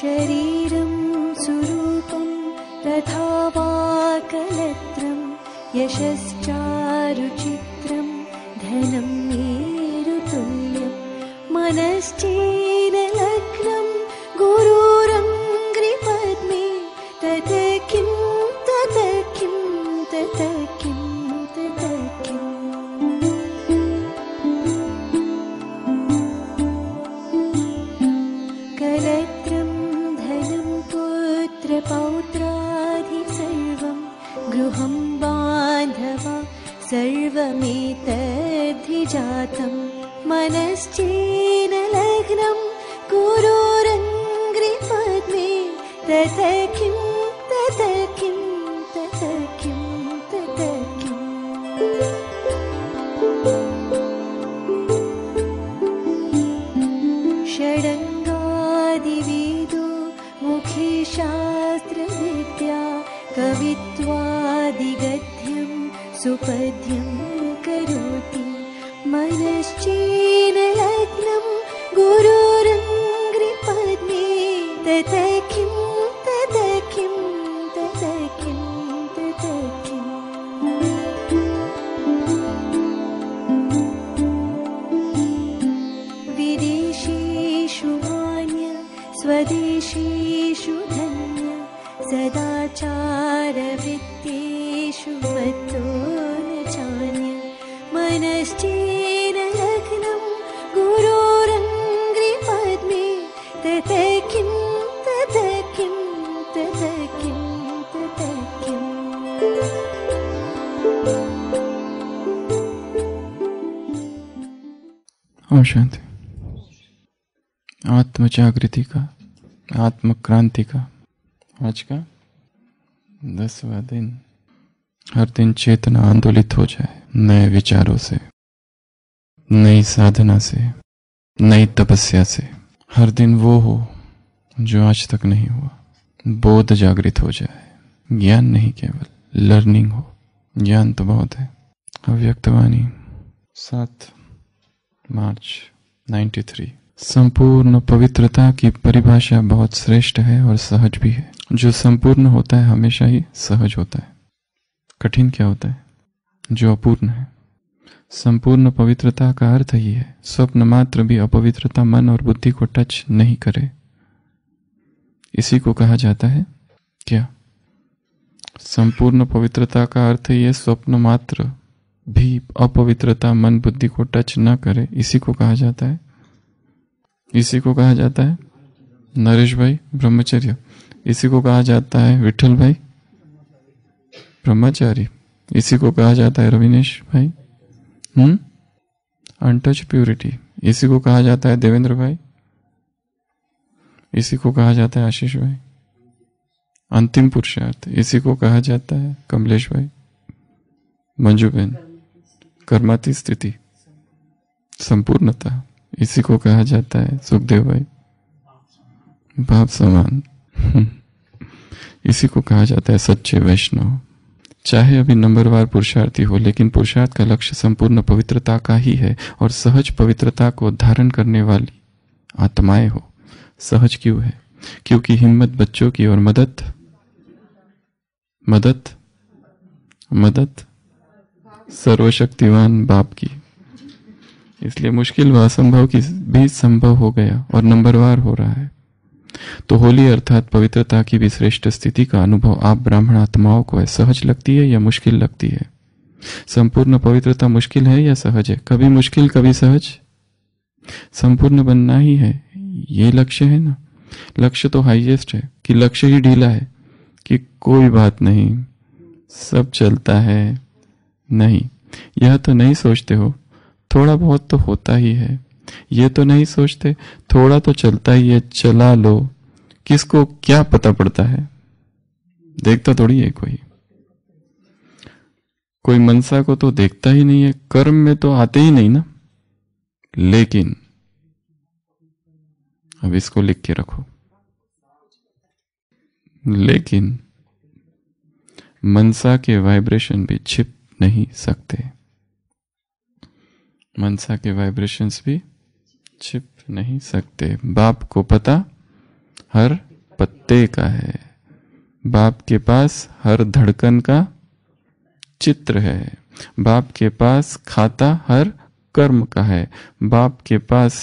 शरीरं सुरूपं तथा वा कलत्रं यशश्चारुचित्रं धनं मेरुतुल्यं मनश्चेन लग्नं गुरुरङ्घ्रिपद्मे तत किं तत किं तत किं तत किम् कलत्रं धनं पुत्रपौत्रादि सर्वं गृहं बान्धवा सर्वमेतद्धिजातं मनश्चेन लग्नं गुरुरङ्घ्रिपद्मे तत किं तत किं तत किं तत किम् षडङ्गादिवेदो मुखे शास्त्रविद्या कवित्वादिगद्यं सुपद्यं करोति मनश्चेन लग्नं गुरुरङ्घ्रिपद्मे तत किं तत किं तत किं तत किम् विदेशेषु मान्य स्वदेशेषु धन्य सदाचारवृत्तेषु मत्तो न चान्य मनश्चेन लग्नं गुरोरङ्घ्रिपद्मे तत किं तत किं तत किं तत किम् ओम शांति। आत्म जागृति का, आत्म क्रांति का आज का 10वां दिन। हर दिन चेतना आंदोलित हो जाए नए विचारों से, नई साधना से, नई तपस्या से। हर दिन वो हो जो आज तक नहीं हुआ। बोध जागृत हो जाए। ज्ञान नहीं केवल लर्निंग हो। ज्ञान तो बहुत है। अव्यक्तवाणी 7 मार्च 93। संपूर्ण पवित्रता की परिभाषा बहुत श्रेष्ठ है और सहज भी है। जो संपूर्ण होता है हमेशा ही सहज होता है। कठिन क्या होता है? जो अपूर्ण है। संपूर्ण पवित्रता का अर्थ ही है स्वप्न मात्र भी अपवित्रता मन और बुद्धि को टच नहीं करे। इसी को कहा जाता है क्या? संपूर्ण पवित्रता का अर्थ ही है स्वप्न मात्र भी अपवित्रता मन बुद्धि को टच न करे। इसी को कहा जाता है, इसी को कहा जाता है नरेश भाई ब्रह्मचर्य। इसी को कहा जाता है विठल भाई ब्रह्मचारी। इसी को कहा जाता है रविनेश भाई अनटच प्यूरिटी। इसी को कहा जाता है देवेंद्र भाई। इसी को कहा जाता है आशीष भाई अंतिम पुरुषार्थ। इसी को कहा जाता है कमलेश भाई मंजू बहन कर्माती स्थिति संपूर्णता। इसी को कहा जाता है सुखदेव भाई भाव समान। इसी को कहा जाता है सच्चे वैष्णव। चाहे अभी नंबरवार पुरुषार्थी हो, लेकिन पुरुषार्थ का लक्ष्य संपूर्ण पवित्रता का ही है और सहज पवित्रता को धारण करने वाली आत्माएं हो। सहज क्यों है? क्योंकि हिम्मत बच्चों की और मदद मदद मदद सर्वशक्तिवान बाप की। इसलिए मुश्किल व असंभव की भी संभव हो गया और नंबरवार हो रहा है। तो होली अर्थात पवित्रता की भी श्रेष्ठ स्थिति का अनुभव आप ब्राह्मण आत्माओं को है। सहज लगती है या मुश्किल लगती है? संपूर्ण पवित्रता मुश्किल है या सहज है? कभी मुश्किल कभी सहज। संपूर्ण बनना ही है, ये लक्ष्य है ना। लक्ष्य तो हाईएस्ट है कि लक्ष्य ही ढीला है कि कोई बात नहीं सब चलता है। नहीं, यह तो नहीं सोचते हो थोड़ा बहुत तो होता ही है। ये तो नहीं सोचते थोड़ा तो चलता ही है, चला लो। किसको क्या पता पड़ता है? देखता थोड़ी है कोई मनसा को तो देखता ही नहीं है, कर्म में तो आते ही नहीं ना। लेकिन अब इसको लिख के रखो, लेकिन मनसा के वाइब्रेशन भी छिप नहीं सकते। मनसा के वाइब्रेशंस भी छिप नहीं सकते। बाप को पता हर पत्ते का है। बाप के पास हर धड़कन का चित्र है। बाप के पास खाता हर कर्म का है। बाप के पास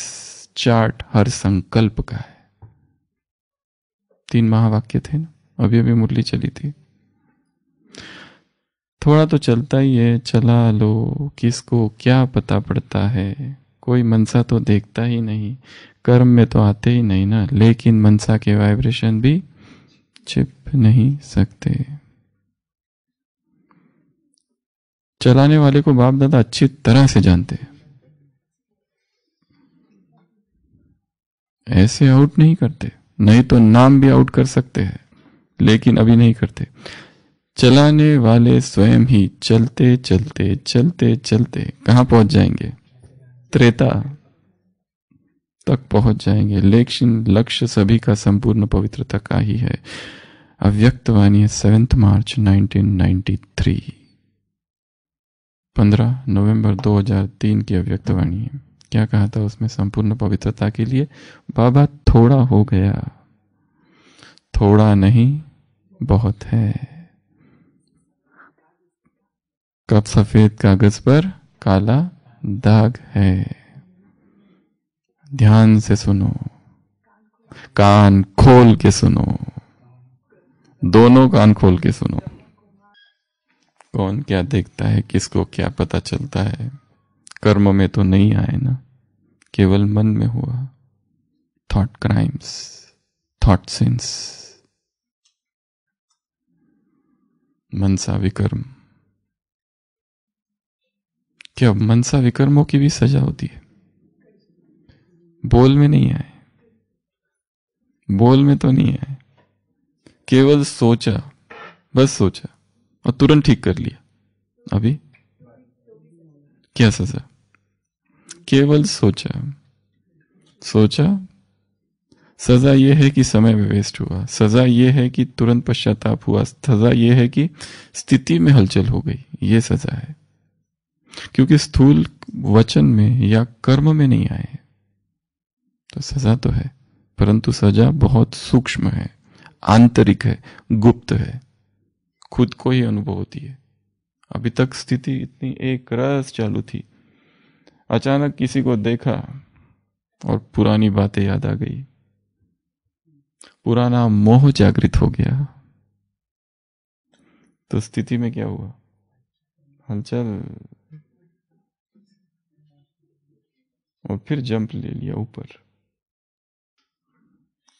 चार्ट हर संकल्प का है। 3 महावाक्य थे ना, अभी अभी मुरली चली थी। थोड़ा तो चलता ही है, चला लो, किसको क्या पता पड़ता है। कोई मनसा तो देखता ही नहीं, कर्म में तो आते ही नहीं ना, लेकिन मनसा के वाइब्रेशन भी छिप नहीं सकते। चलाने वाले को बाप दादा अच्छी तरह से जानते हैं, ऐसे आउट नहीं करते, नहीं तो नाम भी आउट कर सकते हैं, लेकिन अभी नहीं करते। चलाने वाले स्वयं ही चलते चलते चलते चलते कहां पहुंच जाएंगे? त्रेता तक पहुंच जाएंगे, लेकिन लक्ष्य सभी का संपूर्ण पवित्रता का ही है। अव्यक्त वाणी 7 मार्च 1993, 15 नवंबर 2003 की अव्यक्त वाणी है। क्या कहा था उसमें? संपूर्ण पवित्रता के लिए बाबा थोड़ा हो गया, थोड़ा नहीं बहुत है। कब सफेद कागज पर काला दाग है। ध्यान से सुनो, कान खोल के सुनो, दोनों कान खोल के सुनो। कौन क्या देखता है, किसको क्या पता चलता है? कर्म में तो नहीं आए ना, केवल मन में हुआ। थॉट क्राइम्स, थॉट सिंस, मनसा विकर्म। क्या मनसा विकर्मों की भी सजा होती है? बोल में नहीं आए, बोल में तो नहीं आए, केवल सोचा, बस सोचा और तुरंत ठीक कर लिया। अभी क्या सजा? केवल सोचा, सोचा, सजा यह है कि समय वेस्ट हुआ, सजा यह है कि तुरंत पश्चाताप हुआ, सजा यह है कि स्थिति में हलचल हो गई, ये सजा है। क्योंकि स्थूल वचन में या कर्म में नहीं आए तो सजा तो है, परंतु सजा बहुत सूक्ष्म है, आंतरिक है, गुप्त है, खुद को ही अनुभव होती है। अभी तक स्थिति इतनी एक रस चालू थी, अचानक किसी को देखा और पुरानी बातें याद आ गई, पुराना मोह जागृत हो गया, तो स्थिति में क्या हुआ? हलचल, और फिर जंप ले लिया ऊपर।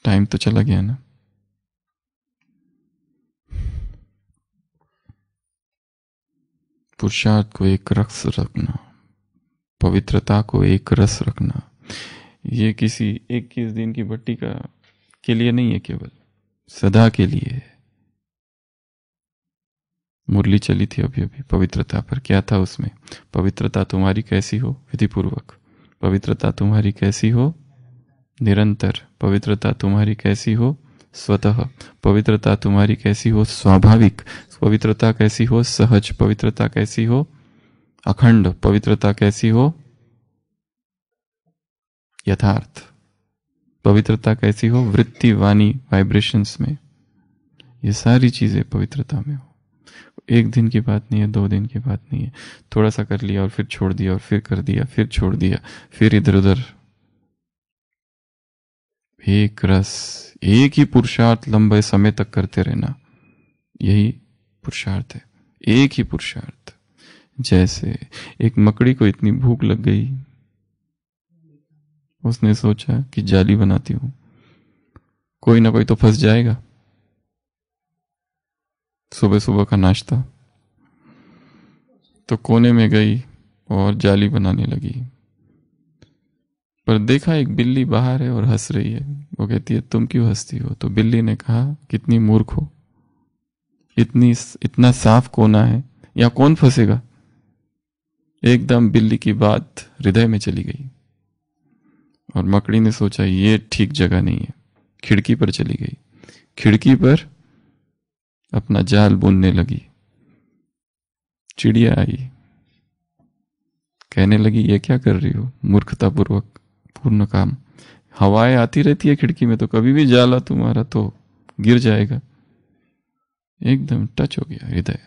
टाइम तो चला गया ना। पुरुषार्थ को एक रस रखना, पवित्रता को एक रस रखना, ये किसी 21 दिन की भट्टी का के लिए नहीं है, केवल सदा के लिए है। मुरली चली थी अभी अभी पवित्रता पर, क्या था उसमें? पवित्रता तुम्हारी कैसी हो? विधिपूर्वक। पवित्रता तुम्हारी कैसी हो? निरंतर। पवित्रता तुम्हारी कैसी हो? स्वतः। पवित्रता तुम्हारी कैसी हो? स्वाभाविक। पवित्रता कैसी हो? सहज। पवित्रता कैसी हो? अखंड। पवित्रता कैसी हो? यथार्थ। पवित्रता कैसी हो? वृत्ति, वाणी, वाइब्रेशंस में। ये सारी चीजें पवित्रता में हो। एक दिन की बात नहीं है, 2 दिन की बात नहीं है, थोड़ा सा कर लिया और फिर छोड़ दिया और फिर कर दिया, फिर छोड़ दिया, फिर इधर उधर। एक रस, एक ही पुरुषार्थ लंबे समय तक करते रहना, यही पुरुषार्थ है। एक ही पुरुषार्थ। जैसे एक मकड़ी को इतनी भूख लग गई, उसने सोचा कि जाली बनाती हूं, कोई ना कोई तो फंस जाएगा। सुबह सुबह का नाश्ता, तो कोने में गई और जाली बनाने लगी, पर देखा एक बिल्ली बाहर है और हंस रही है। वो कहती है तुम क्यों हंसती हो? तो बिल्ली ने कहा कितनी मूर्ख हो, इतना साफ कोना है, या कौन फंसेगा? एकदम बिल्ली की बात हृदय में चली गई और मकड़ी ने सोचा ये ठीक जगह नहीं है, खिड़की पर चली गई। खिड़की पर अपना जाल बुनने लगी। चिड़िया आई, कहने लगी ये क्या कर रही हो? मूर्खतापूर्वक पूर्ण काम। हवाएं आती रहती है खिड़की में, तो कभी भी जाला तुम्हारा तो गिर जाएगा। एकदम टच हो गया हृदय।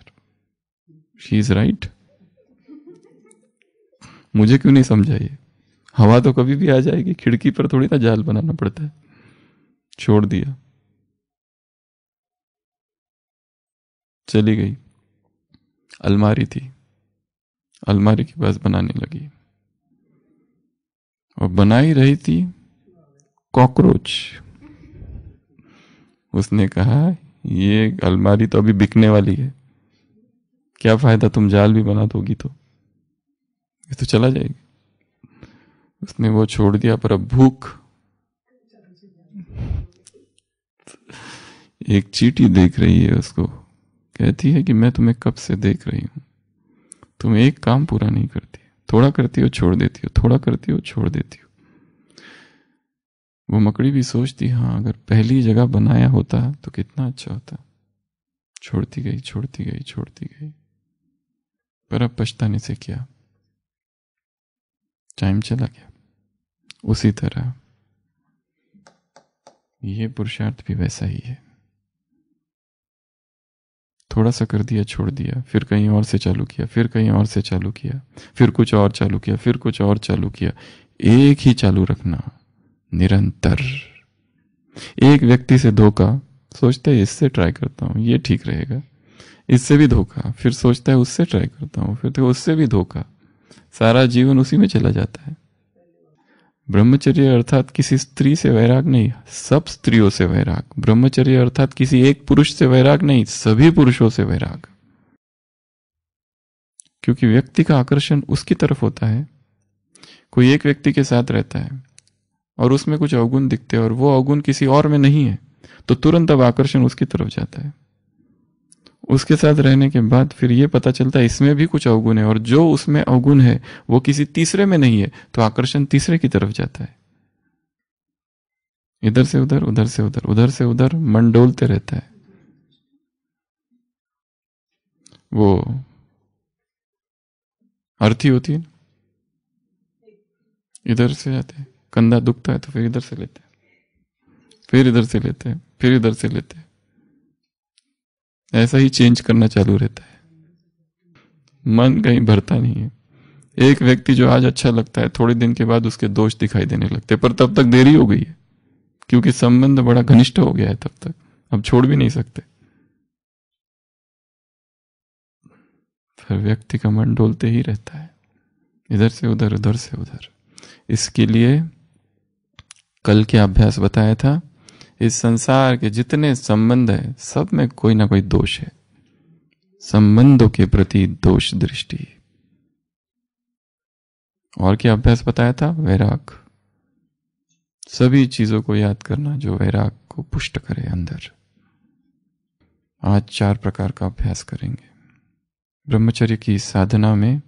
She is right. मुझे क्यों नहीं समझा ये? हवा तो कभी भी आ जाएगी, खिड़की पर थोड़ी ना जाल बनाना पड़ता है। छोड़ दिया, चली गई। अलमारी थी, अलमारी के पास बनाने लगी और बना ही रही थी कॉकरोच। उसने कहा ये अलमारी तो अभी बिकने वाली है, क्या फायदा तुम जाल भी बना दोगी तो ये तो चला जाएगी। उसने वो छोड़ दिया। पर अब भूख, एक चींटी देख रही है उसको, कहती है कि मैं तुम्हें कब से देख रही हूं, तुम एक काम पूरा नहीं करती, थोड़ा करती हो छोड़ देती हो, थोड़ा करती हो छोड़ देती हो। वो मकड़ी भी सोचती, हाँ अगर पहली जगह बनाया होता तो कितना अच्छा होता। छोड़ती गई, छोड़ती गई, छोड़ती गई। पर अब पछताने से क्या, टाइम चला गया। उसी तरह ये पुरुषार्थ भी वैसा ही है। थोड़ा सा कर दिया, छोड़ दिया, फिर कहीं और से चालू किया, फिर कहीं और से चालू किया, फिर कुछ और चालू किया, फिर कुछ और चालू किया। एक ही चालू रखना निरंतर। एक व्यक्ति से धोखा, सोचता है इससे ट्राई करता हूं ये ठीक रहेगा, इससे भी धोखा, फिर सोचता है उससे ट्राई करता हूं, फिर तो उससे भी धोखा। सारा जीवन उसी में चला जाता है। ब्रह्मचर्य अर्थात किसी स्त्री से वैराग नहीं, सब स्त्रियों से वैराग। ब्रह्मचर्य अर्थात किसी एक पुरुष से वैराग नहीं, सभी पुरुषों से वैराग। क्योंकि व्यक्ति का आकर्षण उसकी तरफ होता है। कोई एक व्यक्ति के साथ रहता है और उसमें कुछ अवगुण दिखते हैं और वो अवगुण किसी और में नहीं है, तो तुरंत अब आकर्षण उसकी तरफ जाता है। उसके साथ रहने के बाद फिर ये पता चलता है इसमें भी कुछ अवगुण है, और जो उसमें अवगुण है वो किसी तीसरे में नहीं है, तो आकर्षण तीसरे की तरफ जाता है। इधर से उधर, उधर से उधर, उधर से उधर मन डोलते रहता है। वो अर्थी होती है, इधर से जाते हैं, कंधा दुखता है तो फिर इधर से लेते हैं, फिर इधर से लेते हैं, फिर इधर से लेते हैं। ऐसा ही चेंज करना चालू रहता है। मन कहीं भरता नहीं है। एक व्यक्ति जो आज अच्छा लगता है, थोड़े दिन के बाद उसके दोष दिखाई देने लगते, पर तब तक देरी हो गई है, क्योंकि संबंध बड़ा घनिष्ठ हो गया है तब तक, अब छोड़ भी नहीं सकते। फिर व्यक्ति का मन डोलते ही रहता है, इधर से उधर, उधर से उधर। इसके लिए कल क्या अभ्यास बताया था, इस संसार के जितने संबंध है सब में कोई ना कोई दोष है। संबंधों के प्रति दोष दृष्टि। और क्या अभ्यास बताया था, वैराग। सभी चीजों को याद करना जो वैराग को पुष्ट करे अंदर। आज 4 प्रकार का अभ्यास करेंगे। ब्रह्मचर्य की साधना में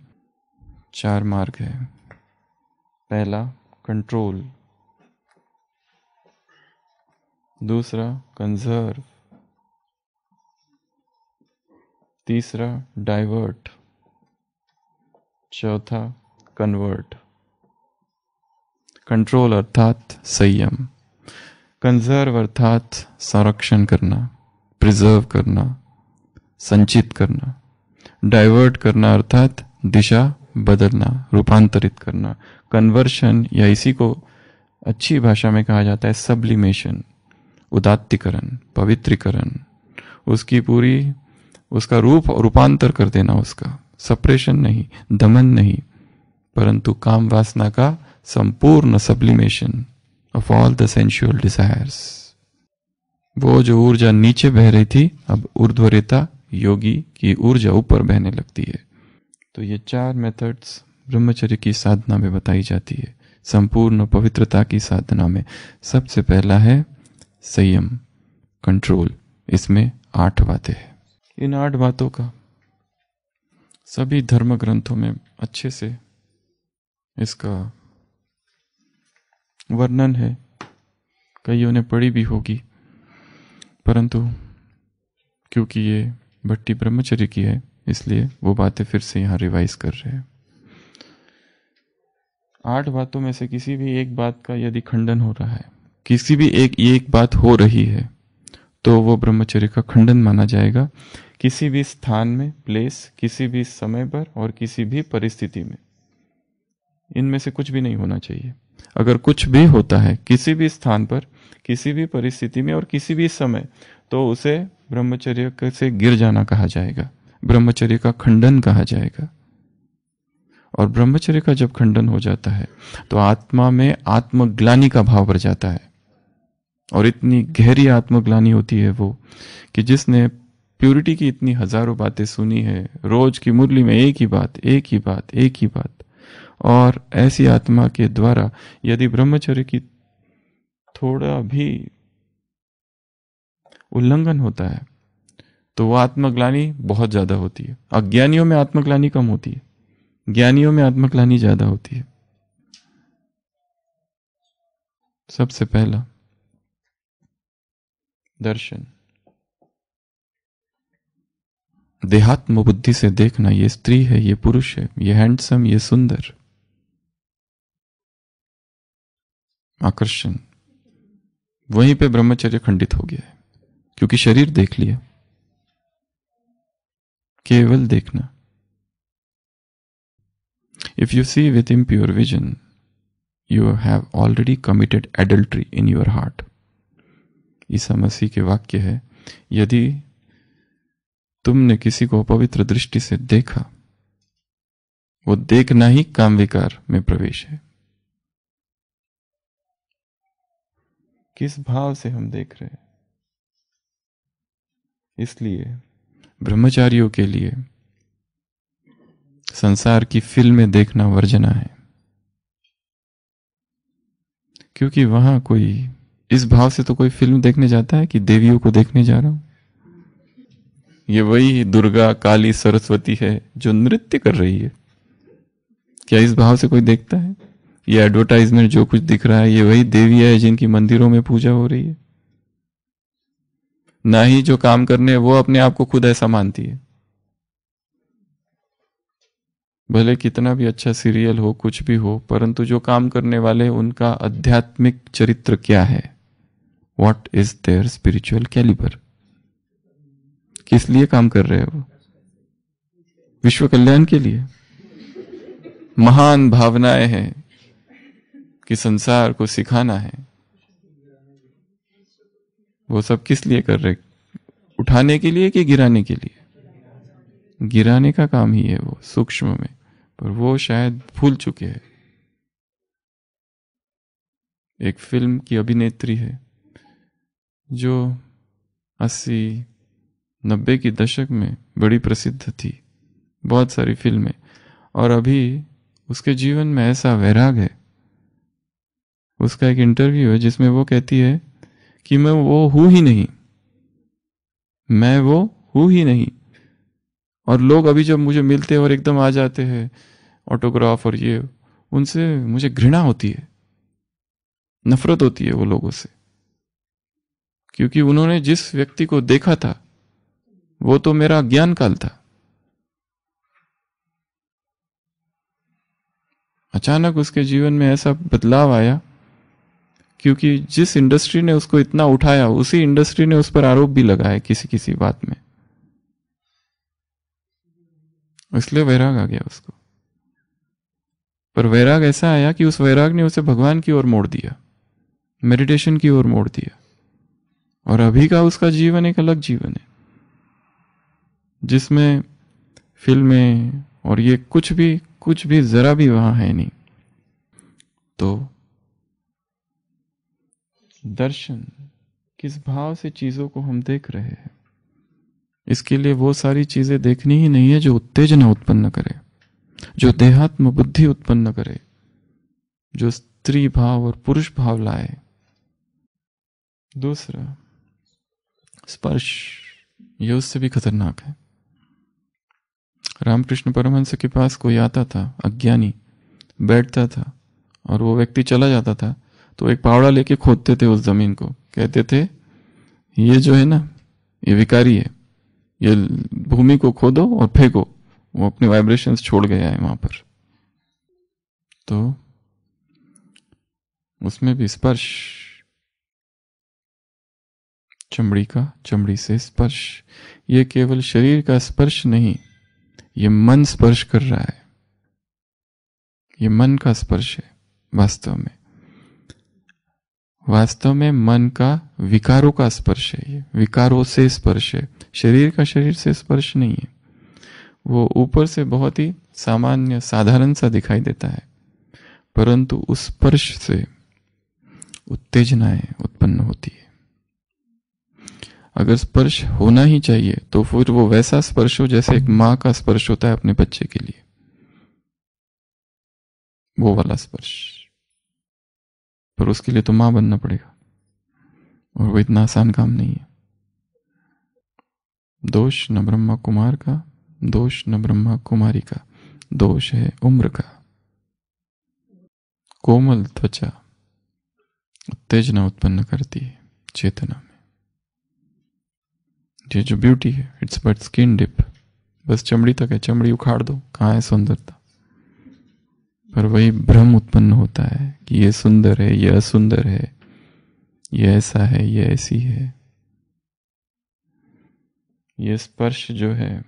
4 मार्ग है। पहला कंट्रोल, दूसरा कंजर्व, तीसरा डाइवर्ट, चौथा कन्वर्ट। कंट्रोल अर्थात संयम, कंजर्व अर्थात संरक्षण करना, प्रिजर्व करना, संचित करना, डाइवर्ट करना अर्थात दिशा बदलना, रूपांतरित करना, कन्वर्शन या इसी को अच्छी भाषा में कहा जाता है सब्लिमेशन, उदात्तीकरण, पवित्रीकरण, उसकी पूरी उसका रूपांतर कर देना, उसका सप्रेशन नहीं, दमन नहीं, परंतु काम वासना का संपूर्ण sublimation of all the sensual desires. वो जो ऊर्जा नीचे बह रही थी अब ऊर्ध्वरेता योगी की ऊर्जा ऊपर बहने लगती है। तो ये 4 मेथड्स ब्रह्मचर्य की साधना में बताई जाती है। संपूर्ण पवित्रता की साधना में सबसे पहला है संयम, कंट्रोल। इसमें 8 बातें हैं। इन 8 बातों का सभी धर्म ग्रंथों में अच्छे से इसका वर्णन है, कईयों ने पढ़ी भी होगी, परंतु क्योंकि ये भट्टी ब्रह्मचर्य की है इसलिए वो बातें फिर से यहां रिवाइज कर रहे हैं। 8 बातों में से किसी भी एक बात का यदि खंडन हो रहा है, किसी भी एक बात हो रही है, तो वो ब्रह्मचर्य का खंडन माना जाएगा। किसी भी स्थान में, प्लेस, किसी भी समय पर और किसी भी परिस्थिति में इनमें से कुछ भी नहीं होना चाहिए। अगर कुछ भी होता है किसी भी स्थान पर, किसी भी परिस्थिति में और किसी भी समय, तो उसे ब्रह्मचर्य से गिर जाना कहा जाएगा, ब्रह्मचर्य का खंडन कहा जाएगा। और ब्रह्मचर्य का जब खंडन हो जाता है तो आत्मा में आत्मग्लानि का भाव बढ़ जाता है। और इतनी गहरी आत्मग्लानि होती है वो कि जिसने प्यूरिटी की इतनी हजारों बातें सुनी है, रोज की मुरली में एक ही बात, एक ही बात, एक ही बात, और ऐसी आत्मा के द्वारा यदि ब्रह्मचर्य की थोड़ा भी उल्लंघन होता है तो वो आत्मग्लानि बहुत ज्यादा होती है। अज्ञानियों में आत्मग्लानि कम होती है, ज्ञानियों में आत्मग्लानि ज्यादा होती है। सबसे पहला दर्शन, देहात्म बुद्धि से देखना, ये स्त्री है, ये पुरुष है, ये हैंडसम, ये सुंदर, आकर्षण, वहीं पे ब्रह्मचर्य खंडित हो गया है, क्योंकि शरीर देख लिया, केवल देखना। If you see with impure vision, you have already committed adultery in your heart. Isa Masih के वाक्य है, यदि तुमने किसी को अपवित्र दृष्टि से देखा, वो देखना ही काम विकार में प्रवेश है। किस भाव से हम देख रहे हैं? इसलिए ब्रह्मचारियों के लिए संसार की फिल्में देखना वर्जना है, क्योंकि वहां कोई इस भाव से तो कोई फिल्म देखने जाता है कि देवियों को देखने जा रहा हूं, ये वही दुर्गा, काली, सरस्वती है जो नृत्य कर रही है। क्या इस भाव से कोई देखता है? ये एडवर्टाइजमेंट जो कुछ दिख रहा है, ये वही देवियां है जिनकी मंदिरों में पूजा हो रही है? ना ही जो काम करने वो अपने आप को खुद ऐसा मानती है। भले कितना भी अच्छा सीरियल हो, कुछ भी हो, परंतु जो काम करने वाले उनका आध्यात्मिक चरित्र क्या है? What is their spiritual calibre? किस लिए काम कर रहे हैं वो? विश्व कल्याण के लिए। महान भावनाएं हैं कि संसार को सिखाना है, वो सब किस लिए कर रहे? उठाने के लिए कि गिराने के लिए? गिराने का काम ही है वो सूक्ष्म में, पर वो शायद भूल चुके हैं। एक फिल्म की अभिनेत्री है जो 80-90 की दशक में बड़ी प्रसिद्ध थी, बहुत सारी फिल्में, और अभी उसके जीवन में ऐसा वैराग है। उसका एक इंटरव्यू है जिसमें वो कहती है कि मैं वो हूं ही नहीं, मैं वो हूं ही नहीं। और लोग अभी जब मुझे मिलते हैं और एकदम आ जाते हैं ऑटोग्राफ और ये, उनसे मुझे घृणा होती है, नफरत होती है वो लोगों से, क्योंकि उन्होंने जिस व्यक्ति को देखा था वो तो मेरा ज्ञान काल था। अचानक उसके जीवन में ऐसा बदलाव आया क्योंकि जिस इंडस्ट्री ने उसको इतना उठाया, उसी इंडस्ट्री ने उस पर आरोप भी लगाया किसी किसी बात में, इसलिए वैराग आ गया उसको। पर वैराग ऐसा आया कि उस वैराग ने उसे भगवान की ओर मोड़ दिया, मेडिटेशन की ओर मोड़ दिया। और अभी का उसका जीवन एक अलग जीवन है जिसमें फिल्में और ये कुछ भी जरा भी वहां है नहीं। तो दर्शन, किस भाव से चीजों को हम देख रहे हैं, इसके लिए वो सारी चीजें देखनी ही नहीं है जो उत्तेजना उत्पन्न करे, जो देहात्म बुद्धि उत्पन्न करे, जो स्त्री भाव और पुरुष भाव लाए। दूसरा स्पर्श, ये उससे भी खतरनाक है। रामकृष्ण परमहंस के पास कोई आता था अज्ञानी, बैठता था और वो व्यक्ति चला जाता था तो एक पावड़ा लेके खोदते थे उस जमीन को, कहते थे ये जो है ना, ये विकारी है, ये भूमि को खोदो और फेंको, वो अपने वाइब्रेशंस छोड़ गया है वहां पर। तो उसमें भी स्पर्श, चमड़ी से स्पर्श। ये केवल शरीर का स्पर्श नहीं, ये मन स्पर्श कर रहा है, ये मन का स्पर्श है। वास्तव में मन का विकारों का स्पर्श है, ये विकारों से स्पर्श है, शरीर का शरीर से स्पर्श नहीं है। वो ऊपर से बहुत ही सामान्य साधारण सा दिखाई देता है, परंतु उस स्पर्श से उत्तेजनाएं उत्पन्न होती है। अगर स्पर्श होना ही चाहिए तो फिर वो वैसा स्पर्श हो जैसे एक माँ का स्पर्श होता है अपने बच्चे के लिए, वो वाला स्पर्श। पर उसके लिए तो माँ बनना पड़ेगा, और वो इतना आसान काम नहीं है। दोष न ब्रह्मा कुमार का, दोष न ब्रह्मा कुमारी का, दोष है उम्र का। कोमल त्वचा उत्तेजना उत्पन्न करती है चेतना में। ये जो ब्यूटी है, इट्स बट स्किन डिप, बस चमड़ी तक है, चमड़ी उखाड़ दो, कहाँ है सुंदरता। पर वही भ्रम उत्पन्न होता है कि ये सुंदर है, ये असुंदर है, ये ऐसा है, ये ऐसी है। ये स्पर्श जो है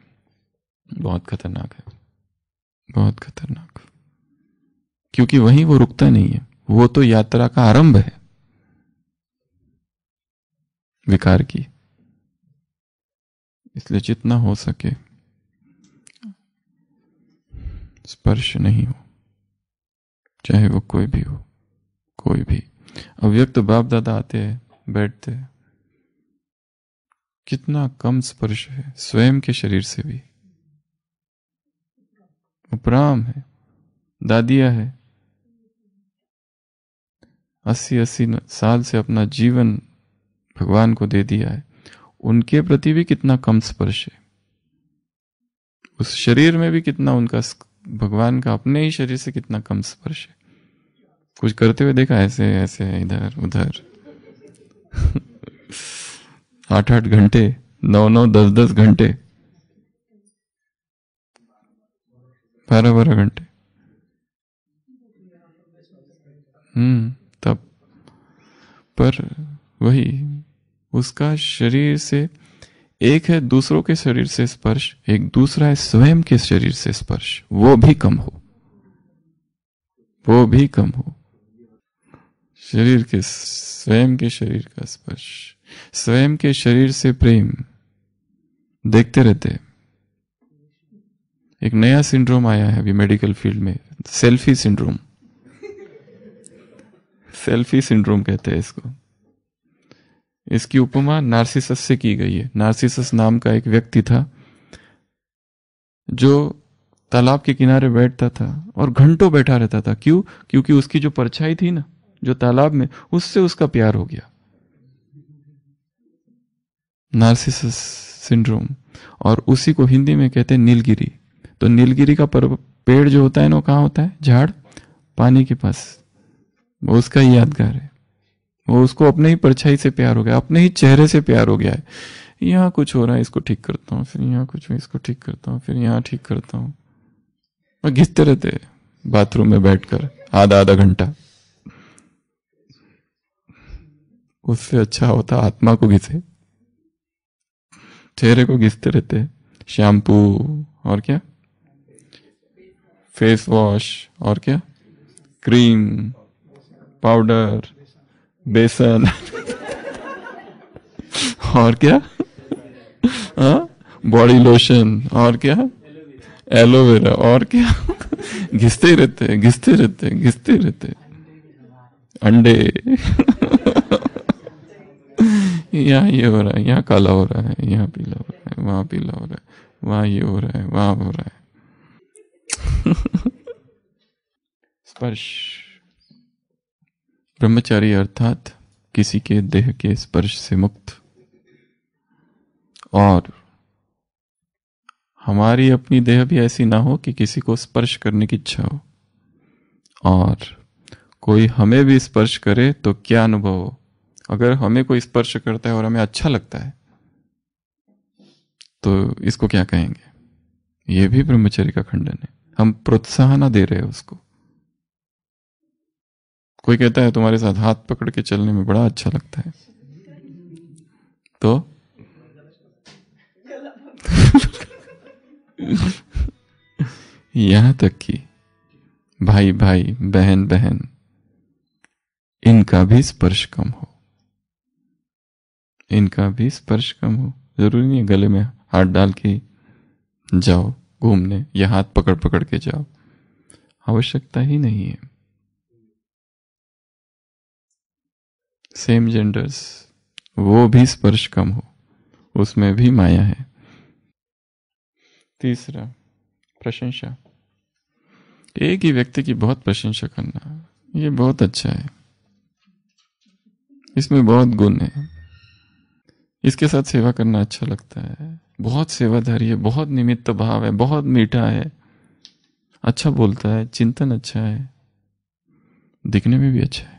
बहुत खतरनाक है, बहुत खतरनाक, क्योंकि वहीं वो रुकता नहीं है, वो तो यात्रा का आरंभ है विकार की। इसलिए जितना हो सके स्पर्श नहीं हो, चाहे वो कोई भी हो, कोई भी। अव्यक्त बाप दादा आते हैं, बैठते हैं, कितना कम स्पर्श है, स्वयं के शरीर से भी। उपराम है, दादिया है, 80 साल से अपना जीवन भगवान को दे दिया है, उनके प्रति भी कितना कम स्पर्श है। उस शरीर में भी कितना उनका, भगवान का अपने ही शरीर से कितना कम स्पर्श है। कुछ करते हुए देखा ऐसे ऐसे इधर उधर 8-8 घंटे, 9-9, 10-10 घंटे, 12-12 घंटे। तब पर वही उसका शरीर से एक है दूसरों के शरीर से स्पर्श, एक दूसरा है स्वयं के शरीर से स्पर्श, वो भी कम हो, वो भी कम हो। शरीर के, स्वयं के शरीर का स्पर्श, स्वयं के शरीर से प्रेम देखते रहते। एक नया सिंड्रोम आया है अभी मेडिकल फील्ड में, सेल्फी सिंड्रोम। सेल्फी सिंड्रोम कहते हैं इसको। इसकी उपमा नार्सिसस से की गई है। नार्सिसस नाम का एक व्यक्ति था जो तालाब के किनारे बैठता था और घंटों बैठा रहता था। क्यों? क्योंकि उसकी जो परछाई थी ना, जो तालाब में, उससे उसका प्यार हो गया। नार्सिसस सिंड्रोम, और उसी को हिंदी में कहते हैं नीलगिरी। तो नीलगिरी का पेड़ जो होता है ना, कहाँ होता है? झाड़, पानी के पास। वो उसका ही यादगार है। वो उसको अपने ही परछाई से प्यार हो गया, अपने ही चेहरे से प्यार हो गया है। यहाँ कुछ हो रहा है, इसको ठीक करता हूँ, फिर यहाँ कुछ, इसको ठीक करता हूँ, फिर यहाँ ठीक करता हूँ। और घिसते रहते बाथरूम में बैठकर आधा घंटा। उससे अच्छा होता आत्मा को घिसे। चेहरे को घिसते रहते, शैम्पू और क्या, फेस वॉश और क्या, क्रीम, पाउडर, बेसन और क्या, बॉडी लोशन और क्या, एलोवेरा और क्या। घिसते रहते, घिसते रहते, घिसते रहते। अंडे यहाँ ये हो रहा है, यहाँ काला हो रहा है, यहाँ पीला हो रहा है, वहां पीला हो रहा है, वहां ये हो रहा है, वहां हो रहा है। स्पर्श। ब्रह्मचारी अर्थात किसी के देह के स्पर्श से मुक्त। और हमारी अपनी देह भी ऐसी ना हो कि किसी को स्पर्श करने की इच्छा हो, और कोई हमें भी स्पर्श करे तो क्या अनुभव हो। अगर हमें कोई स्पर्श करता है और हमें अच्छा लगता है तो इसको क्या कहेंगे? यह भी ब्रह्मचर्य का खंडन है। हम प्रोत्साहन दे रहे हैं उसको। कोई कहता है तुम्हारे साथ हाथ पकड़ के चलने में बड़ा अच्छा लगता है, तो यहां तक कि भाई भाई, बहन बहन, इनका भी स्पर्श कम हो, इनका भी स्पर्श कम हो। जरूरी नहीं है गले में हाथ डाल के जाओ घूमने या हाथ पकड़ पकड़ के जाओ, आवश्यकता ही नहीं है। सेम जेंडर्स, वो भी स्पर्श कम हो, उसमें भी माया है। तीसरा, प्रशंसा। एक ही व्यक्ति की बहुत प्रशंसा करना, ये बहुत अच्छा है, इसमें बहुत गुण है। इसके साथ सेवा करना अच्छा लगता है, बहुत सेवाधारी है, बहुत निमित्त भाव है, बहुत मीठा है, अच्छा बोलता है, चिंतन अच्छा है, दिखने में भी अच्छा है।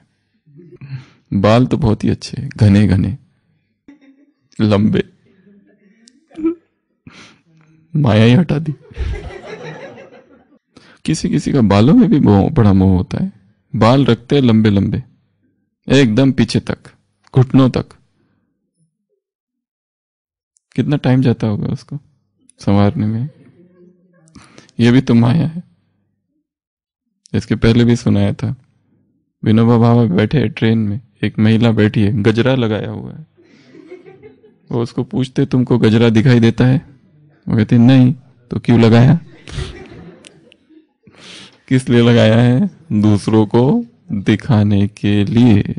बाल तो बहुत ही अच्छे, घने घने लंबे, माया ही हटा दी। किसी किसी का बालों में भी बड़ा मोह होता है, बाल रखते हैं लंबे लंबे एकदम पीछे तक, घुटनों तक। कितना टाइम जाता होगा उसको संवारने में। यह भी तो माया है। इसके पहले भी सुनाया था, विनोबा भावे बैठे हैं ट्रेन में, एक महिला बैठी है, गजरा लगाया हुआ है। वो उसको पूछते तुमको गजरा दिखाई देता है? वो कहते नहीं। तो क्यों लगाया? किस लिए लगाया है? दूसरों को दिखाने के लिए।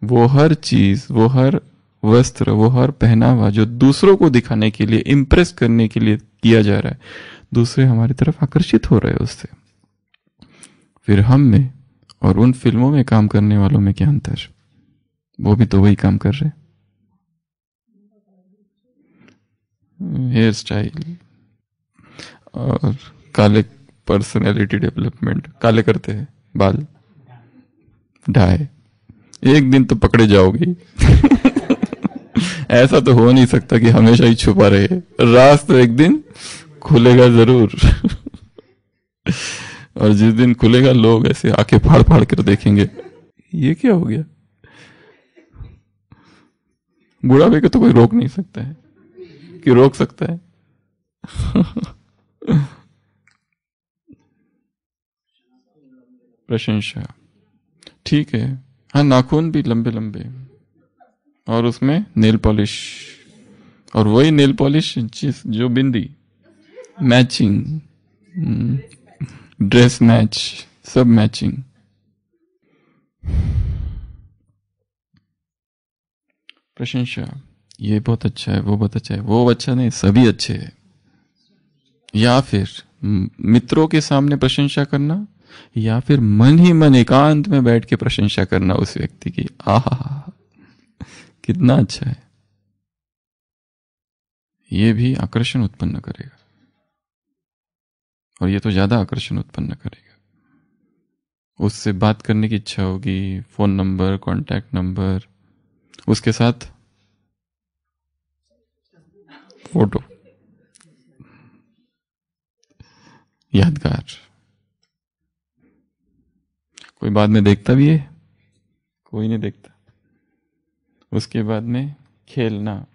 वो हर चीज, वो हर वस्त्र, वो हर पहनावा जो दूसरों को दिखाने के लिए, इंप्रेस करने के लिए किया जा रहा है, दूसरे हमारी तरफ आकर्षित हो रहे हैं उससे। फिर हम में और उन फिल्मों में काम करने वालों में क्या अंतर? वो भी तो वही काम कर रहे। हेयर स्टाइल और काले पर्सनैलिटी डेवलपमेंट, काले करते हैं बाल, डाई, एक दिन तो पकड़े जाओगे। ऐसा तो हो नहीं सकता कि हमेशा ही छुपा रहे, राज तो एक दिन खुलेगा जरूर। और जिस दिन खुलेगा लोग ऐसे आंखें फाड़ फाड़ कर देखेंगे, ये क्या हो गया? बुढ़ापे को तो कोई रोक नहीं सकता है, कि रोक सकता है? प्रशंसा ठीक है, हाँ, नाखून भी लंबे लंबे, और उसमें नेल पॉलिश, और वही नेल पॉलिश जो बिंदी, मैचिंग, ड्रेस मैच, सब मैचिंग। प्रशंसा, ये बहुत अच्छा है, वो बहुत अच्छा है, वो अच्छा नहीं, सभी अच्छे हैं। या फिर मित्रों के सामने प्रशंसा करना, या फिर मन ही मन एकांत में बैठ के प्रशंसा करना उस व्यक्ति की। आहा, कितना अच्छा है। ये भी आकर्षण उत्पन्न करेगा, और ये तो ज्यादा आकर्षण उत्पन्न करेगा। उससे बात करने की इच्छा होगी, फोन नंबर, कांटेक्ट नंबर, उसके साथ फोटो, यादगार। कोई बाद में देखता भी है? कोई नहीं देखता। उसके बाद में खेलना,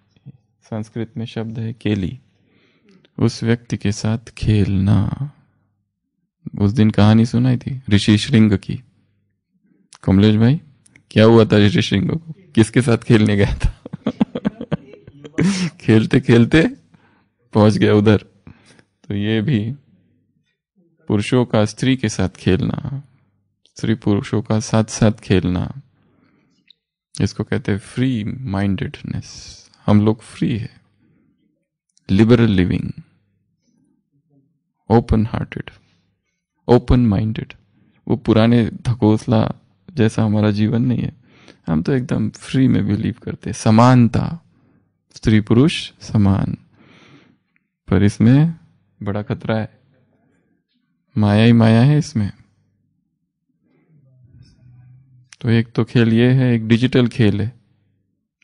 संस्कृत में शब्द है केली, उस व्यक्ति के साथ खेलना। उस दिन कहानी सुनाई थी ऋषि श्रृंग की। कमलेश भाई, क्या हुआ था ऋषि श्रृंग को? किसके साथ खेलने गया था? खेलते खेलते पहुंच गया उधर। तो ये भी पुरुषों का स्त्री के साथ खेलना, स्त्री पुरुषों का साथ साथ खेलना, इसको कहते हैं फ्री माइंडेडनेस। हम लोग फ्री है, liberal living, open hearted, open minded. वो पुराने धकोसला जैसा हमारा जीवन नहीं है। हम तो एकदम फ्री में बिलीव करते हैं, समानता, स्त्री पुरुष समान। पर इसमें बड़ा खतरा है, माया ही माया है इसमें। तो एक तो खेल ये है, एक डिजिटल खेल है,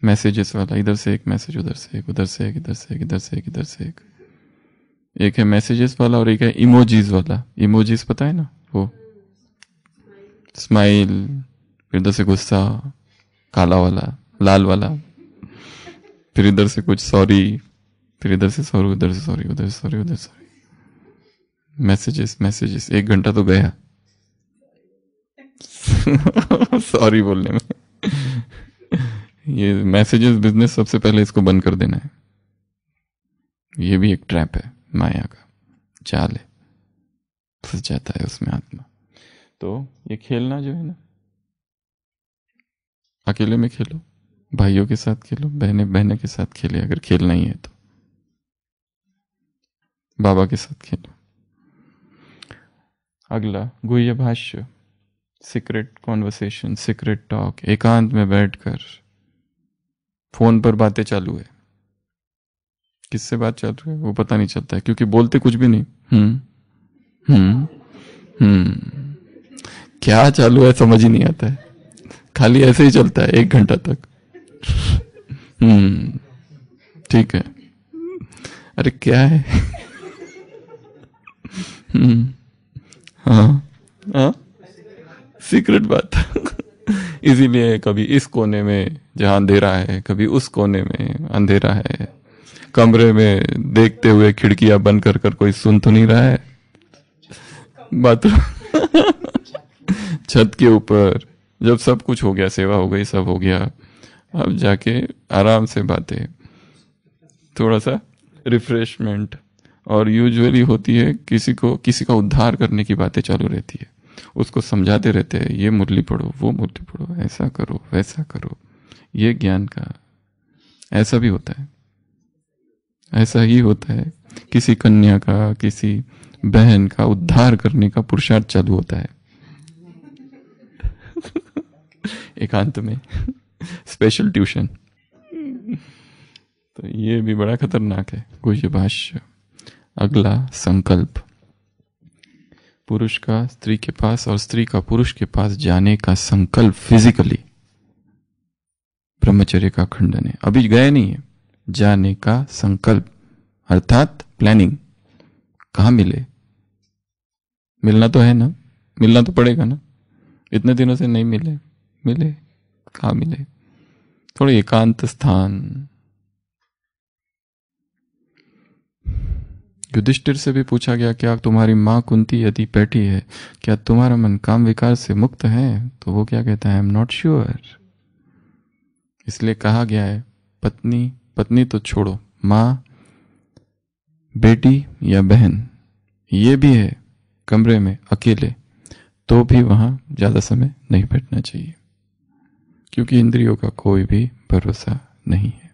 मैसेजेस वाला, इधर से एक मैसेज, उधर से एक, उधर से एक, इधर से एक, इधर से एक, इधर से एक। एक है मैसेजेस वाला और एक है इमोजीज वाला। इमोजीज पता है ना, वो स्माइल, इधर से गुस्सा, काला वाला, लाल वाला, फिर इधर से कुछ सॉरी, फिर इधर से सॉरी, उधर से सॉरी, उधर से सॉरी, उधर से सॉरी, मैसेजेस मैसेजेस, 1 घंटा तो गया सॉरी बोलने में। ये मैसेजेस बिजनेस सबसे पहले इसको बंद कर देना है। ये भी एक ट्रैप है, माया का जाल है, फंस जाता है उसमें आत्मा। तो ये खेलना जो है ना, अकेले में खेलो, भाइयों के साथ खेलो, बहने के साथ खेले, अगर खेलना ही है तो बाबा के साथ खेलो। अगला गुह्य भाष्य, सीक्रेट कॉन्वर्सेशन, सीक्रेट टॉक, एकांत में बैठकर। फोन पर बातें चालू है, किससे बात चालू है वो पता नहीं चलता है, क्योंकि बोलते कुछ भी नहीं। क्या चालू है समझ ही नहीं आता है, खाली ऐसे ही चलता है 1 घंटा तक। ठीक है, अरे क्या है। हाँ, सीक्रेट बात। इसीलिए कभी इस कोने में जहां अंधेरा है, कभी उस कोने में अंधेरा है, कमरे में देखते हुए खिड़कियां बंद कर कर कोई सुन तो नहीं रहा है, बाथरूम छत के ऊपर, जब सब कुछ हो गया, सेवा हो गई, सब हो गया, अब जाके आराम से बातें, थोड़ा सा रिफ्रेशमेंट। और यूजुअली होती है किसी का उद्धार करने की बातें चालू रहती है, उसको समझाते रहते हैं, ये मुरली पढ़ो, वो मुरली पढ़ो, ऐसा करो, वैसा करो। ये ज्ञान का ऐसा भी होता है, ऐसा ही होता है। किसी कन्या का, किसी बहन का उद्धार करने का पुरुषार्थ चालू होता है एकांत में, स्पेशल ट्यूशन। तो ये भी बड़ा खतरनाक है गुह्य भाष्य। अगला संकल्प, पुरुष का स्त्री के पास और स्त्री का पुरुष के पास जाने का संकल्प फिजिकली ब्रह्मचर्य का खंडन है। अभी गए नहीं है, जाने का संकल्प अर्थात प्लानिंग। कहाँ मिले, मिलना तो है ना, मिलना तो पड़ेगा ना, इतने दिनों से नहीं मिले, मिले कहाँ मिले, थोड़े एकांत स्थान। युधिष्ठिर से भी पूछा गया, क्या तुम्हारी माँ कुंती यदि बैठी है, क्या तुम्हारा मन काम विकार से मुक्त है? तो वो क्या कहता है, आई एम नॉट श्योर। इसलिए कहा गया है, पत्नी तो छोड़ो, माँ, बेटी या बहन, ये भी है कमरे में अकेले, तो भी वहां ज्यादा समय नहीं बैठना चाहिए, क्योंकि इंद्रियों का कोई भी भरोसा नहीं है।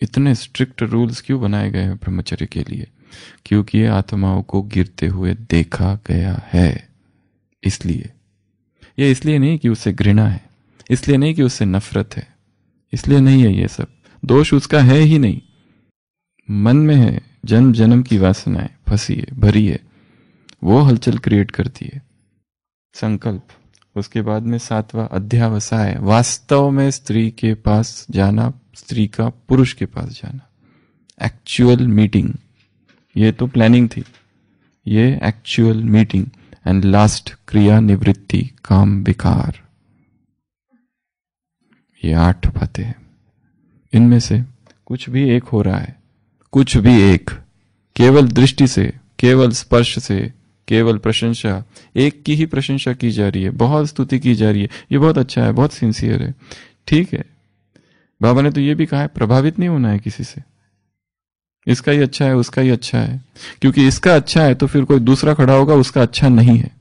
इतने स्ट्रिक्ट रूल्स क्यों बनाए गए हैं ब्रह्मचर्य के लिए? क्योंकि ये आत्माओं को गिरते हुए देखा गया है। इसलिए ये इसलिए नहीं कि उससे घृणा है, इसलिए नहीं कि उससे नफरत है, इसलिए नहीं है। ये सब दोष उसका है ही नहीं, मन में है, जन्म जन्म की वासनाएं फंसी है, भरी है, वो हलचल क्रिएट करती है। संकल्प, उसके बाद में 7वां अध्यावसाय, वास्तव में स्त्री के पास जाना, स्त्री का पुरुष के पास जाना, एक्चुअल मीटिंग। ये तो प्लानिंग थी, ये एक्चुअल मीटिंग। एंड लास्ट क्रिया निवृत्ति, काम विकार। ये 8 बातें हैं, इनमें से कुछ भी एक हो रहा है, कुछ भी एक, केवल दृष्टि से, केवल स्पर्श से, केवल प्रशंसा, एक की ही प्रशंसा की जा रही है, बहुत स्तुति की जा रही है, ये बहुत अच्छा है, बहुत सिंसियर है, ठीक है। बाबा ने तो ये भी कहा है, प्रभावित नहीं होना है किसी से, इसका ही अच्छा है, उसका ही अच्छा है, क्योंकि इसका अच्छा है तो फिर कोई दूसरा खड़ा होगा, उसका अच्छा नहीं है,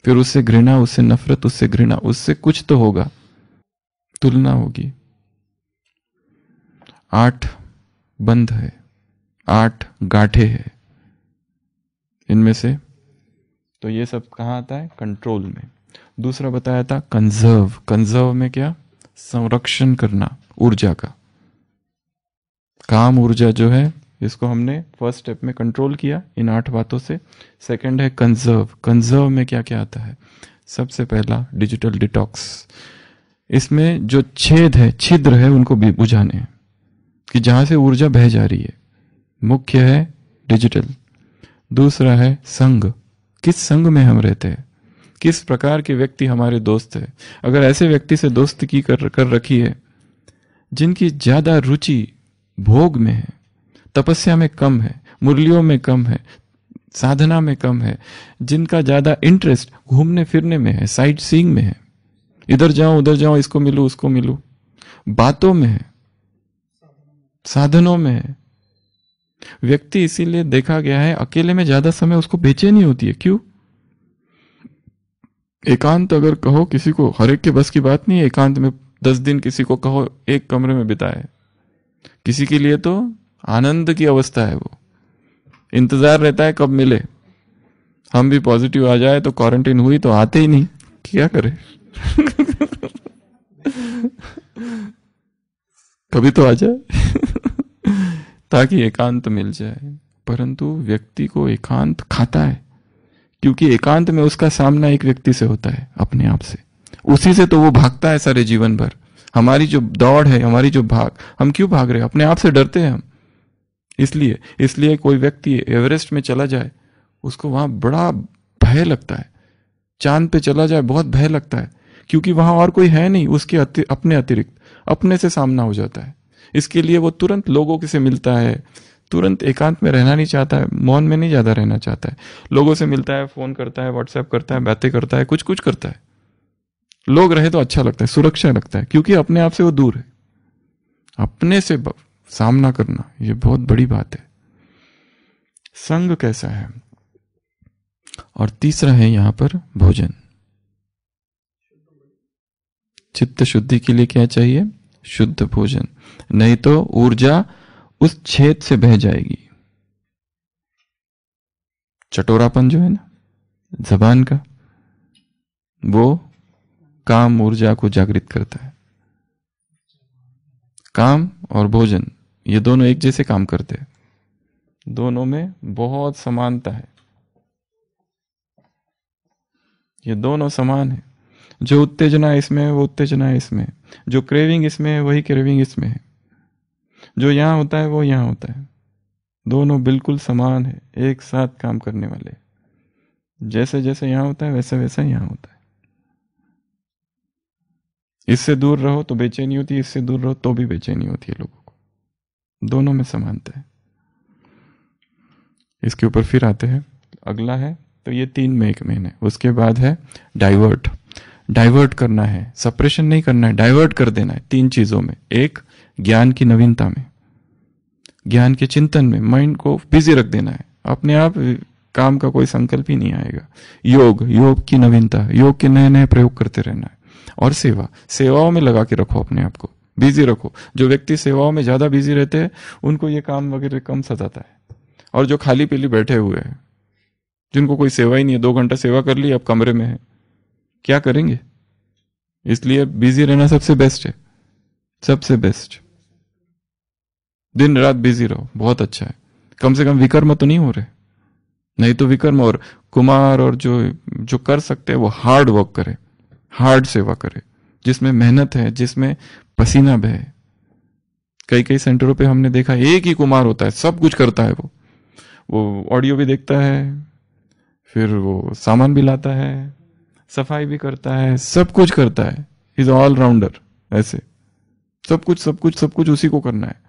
फिर उससे घृणा, उससे नफरत, उससे घृणा, उससे कुछ तो होगा, तुलना होगी। 8 बंध है, 8 गांठे है, इनमें से तो ये सब कहाँ आता है, कंट्रोल में। दूसरा बताया था कंजर्व, कंजर्व में क्या, संरक्षण करना ऊर्जा का, काम ऊर्जा जो है, इसको हमने फर्स्ट स्टेप में कंट्रोल किया इन 8 बातों से। सेकंड है कंजर्व, कंजर्व में क्या क्या आता है, सबसे पहला डिजिटल डिटॉक्स, इसमें जो छेद है, छिद्र है, उनको भी बुझाने हैं, कि जहां से ऊर्जा बह जा रही है, मुख्य है डिजिटल। दूसरा है संग, किस संग में हम रहते हैं, किस प्रकार के व्यक्ति हमारे दोस्त है। अगर ऐसे व्यक्ति से दोस्ती कर रखी है जिनकी ज्यादा रुचि भोग में है, तपस्या में कम है, मुरलियों में कम है, साधना में कम है, जिनका ज्यादा इंटरेस्ट घूमने फिरने में है, साइट सीइंग में है, इधर जाऊं उधर जाऊं, इसको मिलूं उसको मिलूं, बातों में है, साधनों में है, व्यक्ति इसीलिए देखा गया है अकेले में ज्यादा समय उसको बेचैनी होती है। क्यों? एकांत अगर कहो किसी को, हर एक के बस की बात नहीं है एकांत में 10 दिन किसी को कहो एक कमरे में बिताए। किसी के लिए तो आनंद की अवस्था है, वो इंतजार रहता है कब मिले। हम भी पॉजिटिव आ जाए तो क्वारंटाइन हुई तो आते ही नहीं, क्या करे कभी तो आ जाए ताकि एकांत मिल जाए। परंतु व्यक्ति को एकांत खाता है, क्योंकि एकांत में उसका सामना एक व्यक्ति से होता है, अपने आप से। उसी से तो वो भागता है सारे जीवन भर। हमारी जो दौड़ है, हमारी जो भाग, हम क्यों भाग रहे हैं? अपने आप से डरते हैं हम। इसलिए कोई व्यक्ति एवरेस्ट में चला जाए, उसको वहां बड़ा भय लगता है। चांद पे चला जाए, बहुत भय लगता है, क्योंकि वहां और कोई है नहीं उसके अपने अतिरिक्त, अपने से सामना हो जाता है। इसके लिए वो तुरंत लोगों से मिलता है, तुरंत एकांत में रहना नहीं चाहता है, मौन में नहीं ज्यादा रहना चाहता है। लोगों से मिलता है, फोन करता है, व्हाट्सएप करता है, बातें करता है, कुछ कुछ करता है। लोग रहे तो अच्छा लगता है, सुरक्षा लगता है, क्योंकि अपने आप से वो दूर है। अपने से सामना करना ये बहुत बड़ी बात है। संग कैसा है? और तीसरा है यहां पर भोजन। चित्त शुद्धि के लिए क्या चाहिए? शुद्ध भोजन, नहीं तो ऊर्जा उस छेद से बह जाएगी। चटोरापन जो है ना जबान का, वो काम ऊर्जा को जागृत करता है। काम और भोजन ये दोनों एक जैसे काम करते हैं, दोनों में बहुत समानता है, ये दोनों समान है। जो उत्तेजना इसमें है वो उत्तेजना है इसमें, जो क्रेविंग इसमें है वही क्रेविंग इसमें है, जो यहां होता है वो यहां होता है। दोनों बिल्कुल समान है, एक साथ काम करने वाले। जैसे जैसे यहां होता है वैसे वैसा यहां होता है। इससे दूर रहो तो बेचैनी होती है, इससे दूर रहो तो भी बेचैनी होती है लोगों को। दोनों में समानता है। इसके ऊपर फिर आते हैं, अगला है तो ये 3 में 1 महीने। उसके बाद है डाइवर्ट करना है, सप्रेशन नहीं करना है, डाइवर्ट कर देना है 3 चीजों में। एक, ज्ञान की नवीनता में, ज्ञान के चिंतन में माइंड को बिजी रख देना है। अपने आप काम का कोई संकल्प ही नहीं आएगा। योग की नवीनता, योग के नए नए प्रयोग करते रहना है। और सेवाओं में लगा के रखो, अपने आप को बिजी रखो। जो व्यक्ति सेवाओं में ज्यादा बिजी रहते हैं उनको ये काम वगैरह कम सताता है। और जो खाली पीली बैठे हुए हैं, जिनको कोई सेवा ही नहीं है, 2 घंटा सेवा कर ली, अब कमरे में है, क्या करेंगे? इसलिए बिजी रहना सबसे बेस्ट है, सबसे बेस्ट। दिन रात बिजी रहो, बहुत अच्छा है। कम से कम विकर्म तो नहीं हो रहे, नहीं तो विकर्म और कुमार और जो कर सकते हैं वो हार्ड वर्क करे, हार्ड सेवा करे, जिसमें मेहनत है, जिसमें पसीना बहे। कई सेंटरों पे हमने देखा एक ही कुमार होता है, सब कुछ करता है। वो ऑडियो भी देखता है, फिर वो सामान भी लाता है, सफाई भी करता है, सब कुछ करता है। Is all rounder. ऐसे सब कुछ उसी को करना है।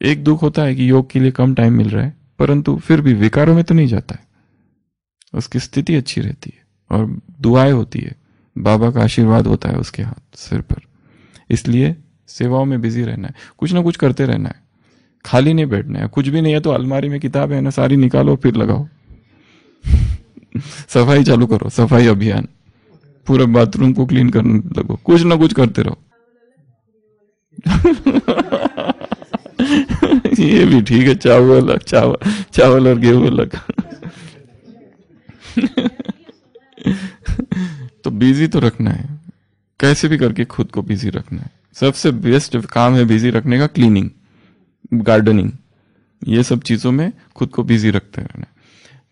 एक दुख होता है कि योग के लिए कम टाइम मिल रहा है, परंतु फिर भी विकारों में तो नहीं जाता है, उसकी स्थिति अच्छी रहती है और दुआएं होती है, बाबा का आशीर्वाद होता है उसके हाथ सिर पर। इसलिए सेवाओं में बिजी रहना है, कुछ ना कुछ करते रहना है, खाली नहीं बैठना है। कुछ भी नहीं है तो अलमारी में किताब है ना, सारी निकालो फिर लगाओ सफाई चालू करो, सफाई अभियान, पूरे बाथरूम को क्लीन करने लगो, कुछ ना कुछ करते रहो ये भी ठीक है, चावल और गेहूं अलग तो बिजी तो रखना है, कैसे भी करके खुद को बिजी रखना है। सबसे बेस्ट काम है बिजी रखने का क्लीनिंग, गार्डनिंग, ये सब चीजों में खुद को बिजी रखते रहना है।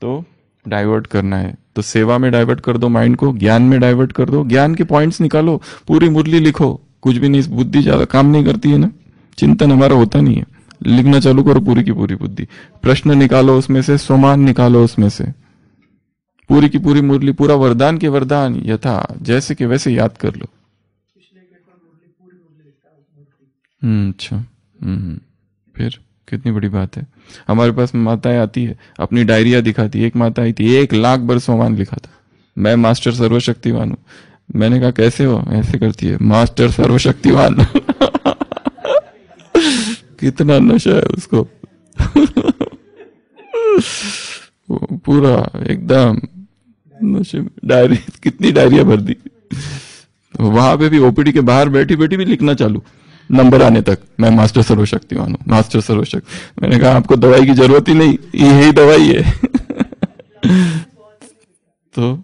तो डाइवर्ट करना है तो सेवा में डाइवर्ट कर दो माइंड को, ज्ञान में डाइवर्ट कर दो, ज्ञान के पॉइंट्स निकालो, पूरी मुरली लिखो। कुछ भी नहीं, बुद्धि ज्यादा काम नहीं करती है ना, चिंतन हमारा होता नहीं है, लिखना चालू करो पूरी की पूरी बुद्धि। प्रश्न निकालो उसमें से, सोमान निकालो उसमें से, पूरी की पूरी मुरली, पूरा वरदान के वरदान यथा जैसे के वैसे याद कर लो। अच्छा। फिर कितनी बड़ी बात है। हमारे पास माताएं आती है, अपनी डायरिया दिखाती है। एक माता आई थी, 1,00,000 बरसों लिखा था, मैं मास्टर सर्वशक्तिवान हूँ। मैंने कहा कैसे हो? ऐसे करती है, मास्टर सर्वशक्तिवान। कितना नशा है उसको। वो पूरा एकदम नशे में, डायरी कितनी डायरिया भर दी। वहां पे भी ओपीडी के बाहर बैठी बैठी भी लिखना चालू, नंबर आने तक, मैं मास्टर सर्वशक्तिवान हूँ, मास्टर सर्वशक्ति। मैंने कहा आपको दवाई की जरूरत ही नहीं, यही दवाई है। तो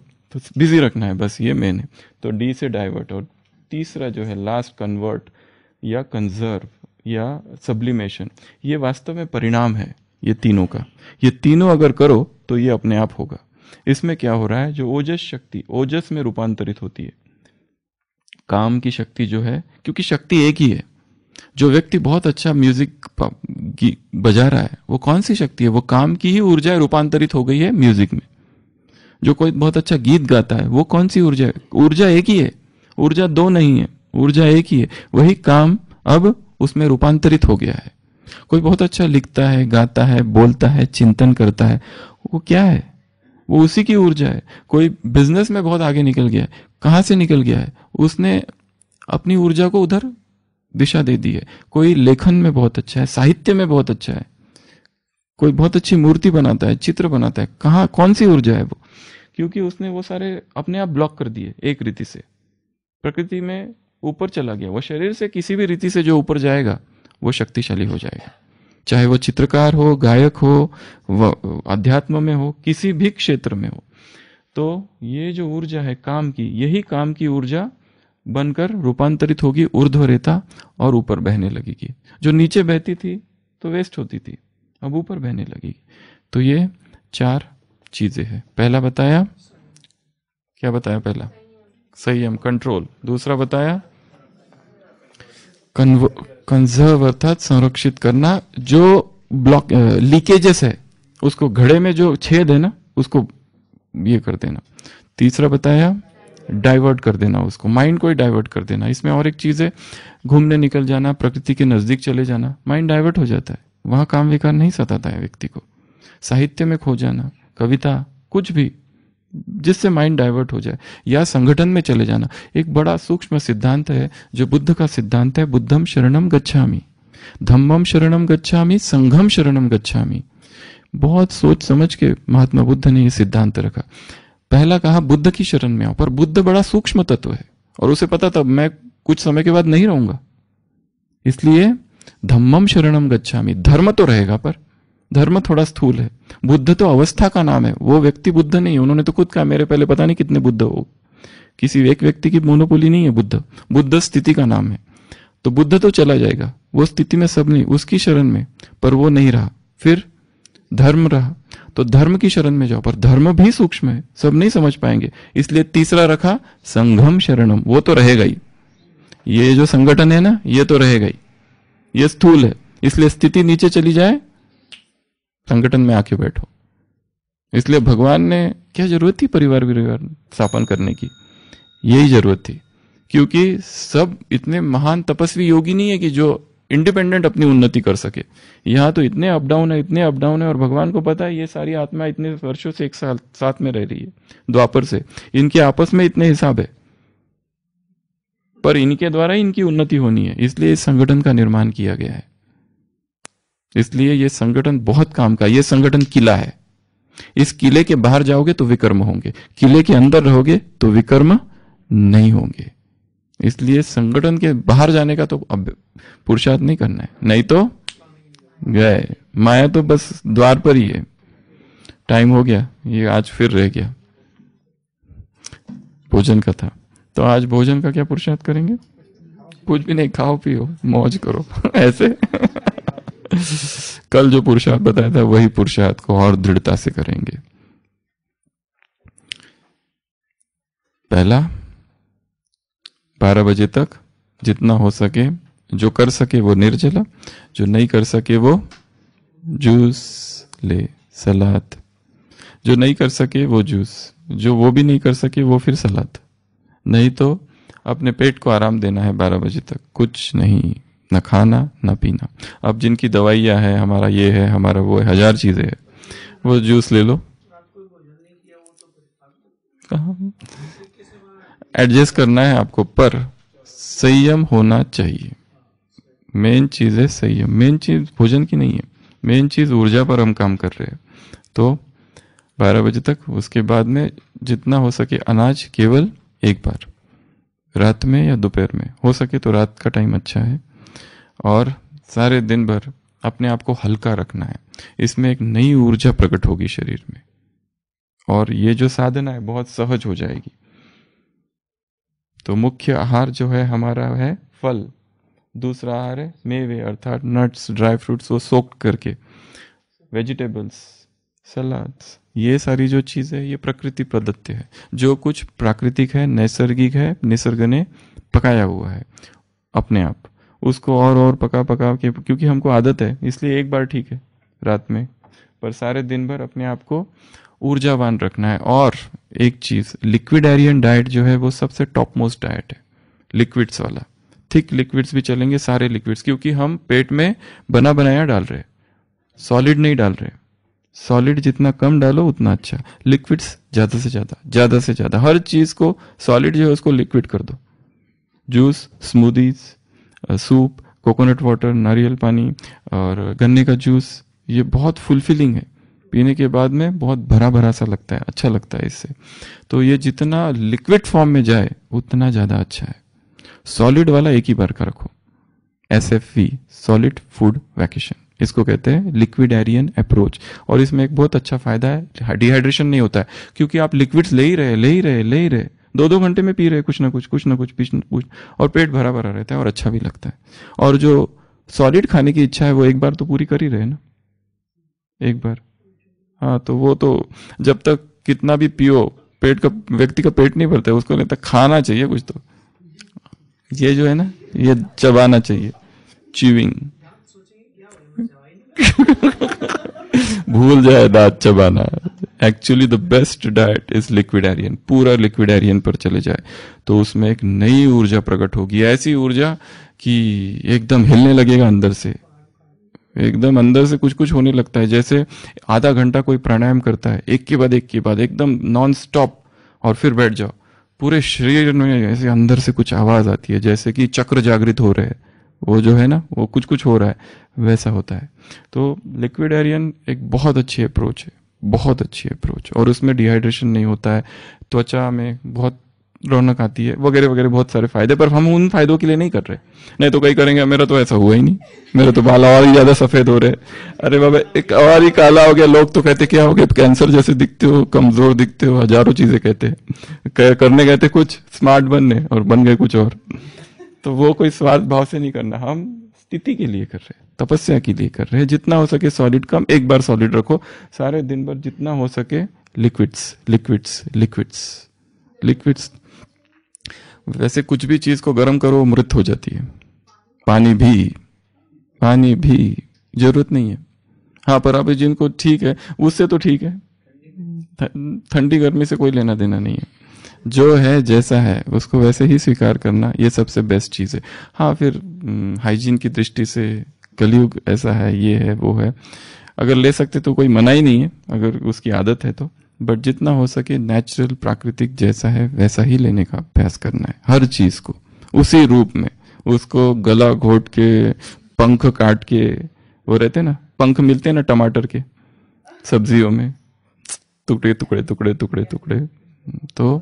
बिजी रखना है बस, ये मेन है। तो डी से डाइवर्ट। और तीसरा जो है लास्ट, कन्वर्ट या कंजर्व या सब्लिमेशन, ये वास्तव में परिणाम है ये तीनों का। ये तीनों अगर करो तो ये अपने आप होगा। इसमें क्या हो रहा है, जो ओजस शक्ति ओजस में रूपांतरित होती है, काम की शक्ति जो है, क्योंकि शक्ति एक ही है। जो व्यक्ति बहुत अच्छा म्यूजिक बजा रहा है, वो कौन सी शक्ति है? वो काम की ही ऊर्जा रूपांतरित हो गई है म्यूजिक में। जो कोई बहुत अच्छा गीत गाता है, वो कौन सी ऊर्जा है? ऊर्जा एक ही है, ऊर्जा दो नहीं है, ऊर्जा एक ही है। वही काम अब उसमें रूपांतरित हो गया है। कोई बहुत अच्छा लिखता है, गाता है, बोलता है, चिंतन करता है, वो क्या है? वो उसी की ऊर्जा है। कोई बिजनेस में बहुत आगे निकल गया है, कहां से निकल गया है? उसने अपनी ऊर्जा को उधर दिशा दे दी है। कोई लेखन में बहुत अच्छा है, साहित्य में बहुत अच्छा है, कोई बहुत अच्छी मूर्ति बनाता है, चित्र बनाता है, कहां, कौन सी ऊर्जा है वो? क्योंकि उसने वो सारे अपने आप ब्लॉक कर दिए एक रीति से, प्रकृति में ऊपर चला गया। वो शरीर से किसी भी रीति से जो ऊपर जाएगा वो शक्तिशाली हो जाएगा, चाहे वो चित्रकार हो, गायक हो, अध्यात्म में हो, किसी भी क्षेत्र में हो। तो ये जो ऊर्जा है काम की, यही काम की ऊर्जा बनकर रूपांतरित होगी ऊर्ध्वरेता और ऊपर बहने लगेगी। जो नीचे बहती थी तो वेस्ट होती थी, अब ऊपर बहने लगेगी। तो ये 4 चीजें हैं। पहला बताया, क्या बताया? पहला संयम, कंट्रोल। दूसरा बताया कंजर्व, अर्थात संरक्षित करना। जो ब्लॉक लीकेजेस है, उसको, घड़े में जो छेद है ना, उसको ये कर देना। तीसरा बताया डाइवर्ट कर देना, उसको माइंड को ही डाइवर्ट कर देना। इसमें और एक चीज है, घूमने निकल जाना, प्रकृति के नजदीक चले जाना, माइंड डाइवर्ट हो जाता है, वहां काम विकार नहीं सताता है व्यक्ति को। साहित्य में खो जाना, कविता, कुछ भी जिससे माइंड डाइवर्ट हो जाए, या संगठन में चले जाना। एक बड़ा सूक्ष्म सिद्धांत है जो बुद्ध का सिद्धांत है, बुद्धम शरणम गच्छामि, धम्मम शरणम गच्छामि, संघम शरणम गच्छामि। बहुत सोच समझ के महात्मा बुद्ध ने यह सिद्धांत रखा। पहला कहा बुद्ध की शरण में आओ, पर बुद्ध बड़ा सूक्ष्म तत्व है और उसे पता था मैं कुछ समय के बाद नहीं रहूंगा, इसलिए धम्मम शरणम गच्छामि। धर्म तो रहेगा पर धर्म थोड़ा स्थूल है। बुद्ध तो अवस्था का नाम है, वो व्यक्ति बुद्ध नहीं है। उन्होंने तो खुद कहा मेरे पहले पता नहीं कितने बुद्ध हो, किसी एक व्यक्ति की मोनोपोली नहीं है बुद्ध। बुद्ध स्थिति का नाम है। तो बुद्ध तो चला जाएगा, वो स्थिति में सब नहीं, उसकी शरण में, पर वो नहीं रहा। फिर धर्म रहा, तो धर्म की शरण में जाओ, पर धर्म भी सूक्ष्म है, सब नहीं समझ पाएंगे, इसलिए तीसरा रखा संघम शरणम, वो तो रहेगा ही। ये जो संगठन है ना, ये तो रहेगा ही, ये स्थूल है, इसलिए स्थिति नीचे चली जाए, संगठन में आके बैठो। इसलिए भगवान ने क्या जरूरत थी परिवार स्थापन करने की? यही जरूरत थी, क्योंकि सब इतने महान तपस्वी योगी नहीं है कि जो इंडिपेंडेंट अपनी उन्नति कर सके। यहाँ तो इतने अप डाउन है, इतने अप डाउन है, और भगवान को पता है ये सारी आत्मा इतने वर्षों से एक साल साथ में रह रही है, द्वापर से, इनके आपस में इतने हिसाब है, पर इनके द्वारा इनकी उन्नति होनी है, इसलिए इस संगठन का निर्माण किया गया है। इसलिए ये संगठन बहुत काम का, ये संगठन किला है। इस किले के बाहर जाओगे तो विकर्म होंगे, किले के अंदर रहोगे तो विकर्म नहीं होंगे। इसलिए संगठन के बाहर जाने का तो अब पुरुषार्थ नहीं करना है, नहीं तो गए। माया तो बस द्वार पर ही है। टाइम हो गया, ये आज फिर रह गया भोजन का था, तो आज भोजन का क्या पुरुषार्थ करेंगे? कुछ भी नहीं, खाओ पियो मौज करो ऐसे। कल जो पुरुषार्थ बताया था वही पुरुषार्थ को और दृढ़ता से करेंगे। पहला 12 बजे तक जितना हो सके, जो कर सके वो निर्जला, जो नहीं कर सके वो जूस ले, सलाद, जो नहीं कर सके वो जूस, जो वो भी नहीं कर सके वो फिर सलाद। नहीं तो अपने पेट को आराम देना है 12 बजे तक, कुछ नहीं, न खाना न पीना। अब जिनकी दवाइयाँ है, हमारा ये है, हमारा वो है, 1000 चीजें हैं, वो जूस ले लो, एडजस्ट करना है आपको, पर संयम होना चाहिए। मेन चीज है संयम। मेन चीज भोजन की नहीं है, मेन चीज ऊर्जा पर हम काम कर रहे हैं। तो 12 बजे तक, उसके बाद में जितना हो सके अनाज केवल एक बार, रात में या दोपहर में, हो सके तो रात का टाइम अच्छा है। और सारे दिन भर अपने आप को हल्का रखना है। इसमें एक नई ऊर्जा प्रकट होगी शरीर में, और ये जो साधना है बहुत सहज हो जाएगी। तो मुख्य आहार जो है हमारा है फल, दूसरा आहार है मेवे अर्थात नट्स, ड्राई फ्रूट्स को सोक करके, वेजिटेबल्स, सलाड्स, ये सारी जो चीज़ है ये प्रकृति प्रदत्त है। जो कुछ प्राकृतिक है, नैसर्गिक है, निसर्ग ने पकाया हुआ है अपने आप, उसको और पका पका के, क्योंकि हमको आदत है इसलिए एक बार ठीक है रात में, पर सारे दिन भर अपने आप को ऊर्जावान रखना है। और एक चीज़, लिक्विडेरियन डाइट जो है वो सबसे टॉप मोस्ट डाइट है, लिक्विड्स वाला। थिक लिक्विड्स भी चलेंगे, सारे लिक्विड्स, क्योंकि हम पेट में बना बनाया डाल रहे, सॉलिड नहीं डाल रहे। सॉलिड जितना कम डालो उतना अच्छा, लिक्विड्स ज़्यादा से ज़्यादा, ज़्यादा से ज़्यादा। हर चीज़ को, सॉलिड जो है उसको लिक्विड कर दो। Juice, smoothies, soup, coconut water, नारियल पानी और गन्ने का जूस, ये बहुत फुलफिलिंग है। पीने के बाद में बहुत भरा भरा सा लगता है, अच्छा लगता है इससे। तो ये जितना लिक्विड फॉर्म में जाए उतना ज़्यादा अच्छा है। सॉलिड वाला एक ही बार का रखो, SFV, सॉलिड फूड वैकेशन, इसको कहते हैं लिक्विडेरियन अप्रोच। और इसमें एक बहुत अच्छा फायदा है, डिहाइड्रेशन नहीं होता है, क्योंकि आप लिक्विड्स ले ही रहे 2-2 घंटे में पी रहे, कुछ ना कुछ, और पेट भरा भरा रहता है और अच्छा भी लगता है। और जो सॉलिड खाने की इच्छा है वो एक बार तो पूरी कर ही रहे ना, एक बार। हाँ, तो वो तो जब तक कितना भी पियो, पेट का, व्यक्ति का पेट नहीं भरता है, उसको लगता है खाना चाहिए कुछ। तो ये जो है ना, ये चबाना चाहिए, च्यूइंग। भूल जाए दांत चबाना। Actually the best diet is liquidarian. पूरा लिक्विडेरियन पर चले जाए तो उसमें एक नई ऊर्जा प्रकट होगी, ऐसी ऊर्जा कि एकदम हिलने लगेगा अंदर से, एकदम अंदर से कुछ कुछ होने लगता है। जैसे आधा घंटा कोई प्राणायाम करता है, एक के बाद एकदम नॉन स्टॉप, और फिर बैठ जाओ, पूरे शरीर में ऐसे अंदर से कुछ आवाज आती है, जैसे कि चक्र जागृत हो रहे हैं, वो जो है ना, वो कुछ कुछ हो रहा है, वैसा होता है। तो लिक्विडेरियन एक बहुत अच्छी अप्रोच है, बहुत अच्छी अप्रोच, और उसमें डिहाइड्रेशन नहीं होता है, त्वचा में बहुत रौनक आती है, वगैरह वगैरह, बहुत सारे फायदे। पर हम उन फायदों के लिए नहीं कर रहे, नहीं तो कई करेंगे मेरा तो ऐसा हुआ ही नहीं, मेरे तो बाल और ही ज्यादा सफेद हो रहे, अरे बाबा एक और ही काला हो गया, लोग तो कहते क्या हो गया, कैंसर जैसे दिखते हो, कमजोर दिखते हो, हजारों चीजें कहते हैं, करने गए थे कुछ स्मार्ट बनने और बन गए कुछ और। तो वो कोई स्वार्थ भाव से नहीं करना, हम स्थिति के लिए कर रहे हैं, तपस्या के लिए कर रहे हैं। जितना हो सके सॉलिड कम, एक बार सॉलिड रखो, सारे दिन भर जितना हो सके लिक्विड्स लिक्विड्स लिक्विड्स लिक्विड्स। वैसे कुछ भी चीज को गर्म करो मृत हो जाती है, पानी भी जरूरत नहीं है। हाँ, पर अब जिनको ठीक है उससे तो ठीक है, ठंडी गर्मी से कोई लेना देना नहीं है, जो है जैसा है उसको वैसे ही स्वीकार करना, ये सबसे बेस्ट चीज है। हाँ, फिर हाइजीन की दृष्टि से कलयुग ऐसा है, ये है वो है, अगर ले सकते तो कोई मना ही नहीं है, अगर उसकी आदत है तो। बट जितना हो सके नेचुरल, प्राकृतिक जैसा है वैसा ही लेने का अभ्यास करना है, हर चीज को उसी रूप में। उसको गला घोट के, पंख काट के, वो रहते ना पंख मिलते हैं ना टमाटर के सब्जियों में, टुकड़े टुकड़े टुकड़े टुकड़े टुकड़े। तो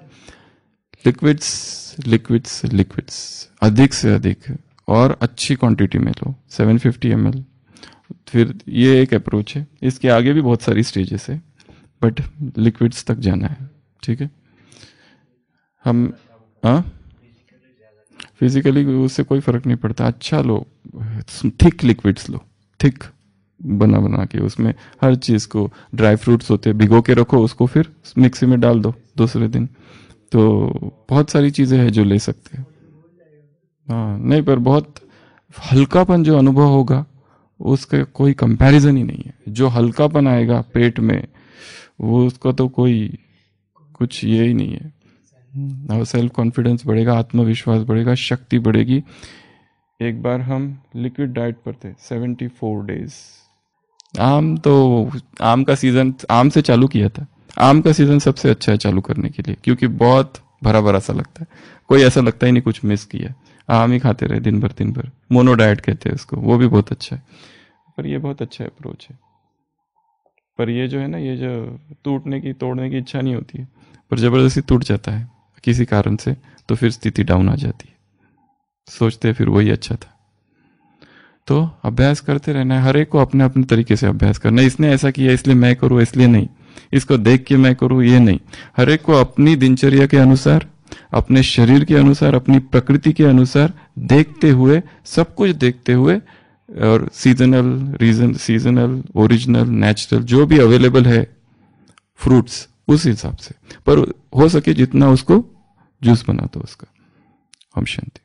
लिक्विड्स लिक्विड्स लिक्विड्स अधिक से अधिक और अच्छी क्वांटिटी में लो, 750 ml। फिर ये एक अप्रोच है, इसके आगे भी बहुत सारी स्टेजेस है, बट लिक्विड्स तक जाना है, ठीक है। हम फिजिकली उससे कोई फर्क नहीं पड़ता, अच्छा लो, थिक लिक्विड्स लो, थिक बना के, उसमें हर चीज को, ड्राई फ्रूट्स होते हैं भिगो के रखो, उसको फिर मिक्सी में डाल दो दूसरे दिन। तो बहुत सारी चीजें हैं जो ले सकते हैं। हाँ, नहीं, पर बहुत हल्कापन जो अनुभव होगा उसका कोई कंपैरिजन ही नहीं है। जो हल्कापन आएगा पेट में, वो उसका तो कोई कुछ ये ही नहीं है। सेल्फ कॉन्फिडेंस बढ़ेगा, आत्मविश्वास बढ़ेगा, शक्ति बढ़ेगी, एक बार हम लिक्विड डाइट पर थे 74 डेज। आम का सीजन, आम से चालू किया था। आम का सीजन सबसे अच्छा है चालू करने के लिए, क्योंकि बहुत भरा भरा सा लगता है, कोई ऐसा लगता ही नहीं कुछ मिस किया। आम ही खाते रहे दिन भर। मोनो डाइट कहते हैं उसको, वो भी बहुत अच्छा है। पर ये बहुत अच्छा अप्रोच है। पर ये जो है ना, ये जो तोड़ने की इच्छा नहीं होती है, पर जबरदस्ती टूट जाता है किसी कारण से, तो फिर स्थिति डाउन आ जाती है। सोचते हैं फिर वही अच्छा था। तो अभ्यास करते रहना है, हर एक को अपने अपने तरीके से अभ्यास करना है। इसने ऐसा किया इसलिए मैं करूँ, इसलिए नहीं, इसको देख के मैं करूँ, ये नहीं। हर एक को अपनी दिनचर्या के अनुसार, अपने शरीर के अनुसार, अपनी प्रकृति के अनुसार देखते हुए, सब कुछ देखते हुए, और सीजनल, ओरिजिनल, नेचुरल जो भी अवेलेबल है फ्रूट्स, उस हिसाब से। पर हो सके जितना उसको जूस बना दो उसका। ओम शांति।